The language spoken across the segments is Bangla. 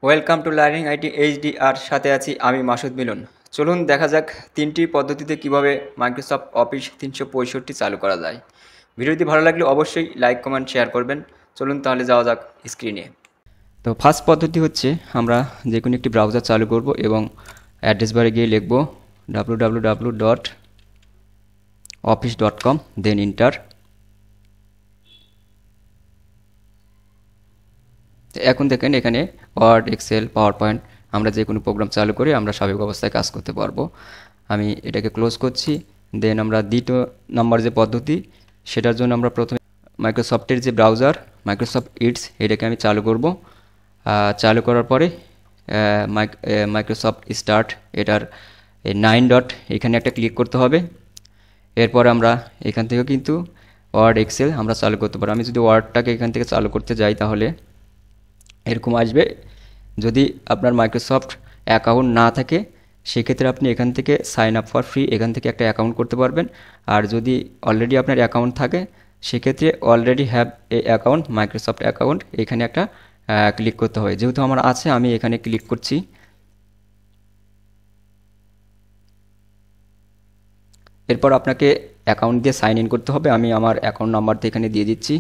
Welcome to learning IT HD, আর সাথে আছি আমি মাসুদ মিলন। চলুন দেখা যাক তিনটি পদ্ধতিতে কিভাবে মাইক্রোসফট অফিস 365 চালু করা যায়। ভিডিওটি ভালো লাগলে অবশ্যই লাইক কমেন্ট শেয়ার করবেন। চলুন তাহলে যাওয়া যাক স্ক্রিনে। তো ফার্স্ট পদ্ধতি হচ্ছে আমরা যে কোনো একটি ব্রাউজার চালু করব এবং অ্যাড্রেস বারে গিয়ে লিখব www.office.com, দেন ইন্টার। এখন দেখেন এখানে ওয়ার্ড, এক্সেল, পাওয়ার পয়েন্ট আমরা যে কোনো প্রোগ্রাম চালু করে আমরা স্বাভাবিক অবস্থায় কাজ করতে পারবো। আমি এটাকে ক্লোজ করছি। দেন আমরা দ্বিতীয় নাম্বার যে পদ্ধতি, সেটার জন্য আমরা প্রথমে মাইক্রোসফটের যে ব্রাউজার মাইক্রোসফট ইডস, এটাকে আমি চালু করব। চালু করার পরে মাইক্রোসফট স্টার্ট, এটার 9 ডট এখানে একটা ক্লিক করতে হবে। এরপর আমরা এখান থেকে কিন্তু ওয়ার্ড, এক্সেল আমরা চালু করতে পারবো। আমি যদি ওয়ার্ডটাকে এখান থেকে চালু করতে যাই তাহলে এরকম আসবে। যদি আপনার মাইক্রোসফট অ্যাকাউন্ট না থাকে সেক্ষেত্রে আপনি এখান থেকে সাইন আপ ফর ফ্রি, এখান থেকে একটা অ্যাকাউন্ট করতে পারবেন। আর যদি অলরেডি আপনার অ্যাকাউন্ট থাকে সেক্ষেত্রে already have a account, Microsoft account, এখানে একটা ক্লিক করতে হয়। যেহেতু আমার আছে আমি এখানে ক্লিক করছি। এরপর আপনাকে অ্যাকাউন্ট দিয়ে সাইন ইন করতে হবে। আমি আমার অ্যাকাউন্ট নাম্বারটা এখানে দিয়ে দিচ্ছি।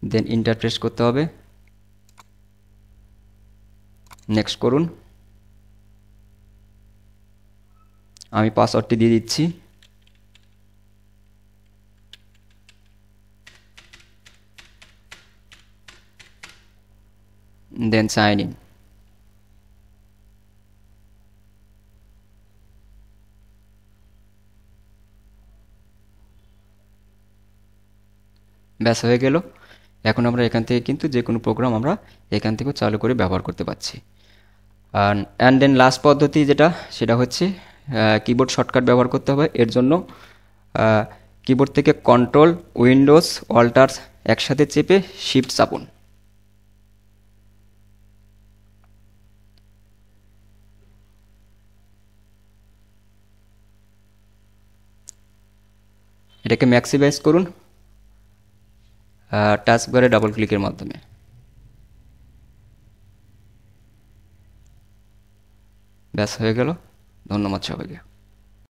দেন ইন্টার প্রেস করতে হবে, নেক্সট করুন। আমি পাসওয়ার্ডটি দিয়ে দিচ্ছি। দেন সাইন ইন। ব্যাস হয়ে গেল। এখন আমরা এখান থেকে কিন্তু যে কোনো প্রোগ্রাম আমরা এখান থেকেও চালু করে ব্যবহার করতে পারছি। অ্যান্ড দেন লাস্ট পদ্ধতি যেটা, সেটা হচ্ছে কিবোর্ড শর্টকাট ব্যবহার করতে হবে। এর জন্য কিবোর্ড থেকে কন্ট্রোল, উইন্ডোজ, অল্টার একসাথে চেপে শিফট চাপুন। এটাকে ম্যাক্সিমাইজ করুন টাচ বারে ডাবল ক্লিকের মাধ্যমে। ব্যাস হয়ে গেল। ধন্যবাদ সবাইকে।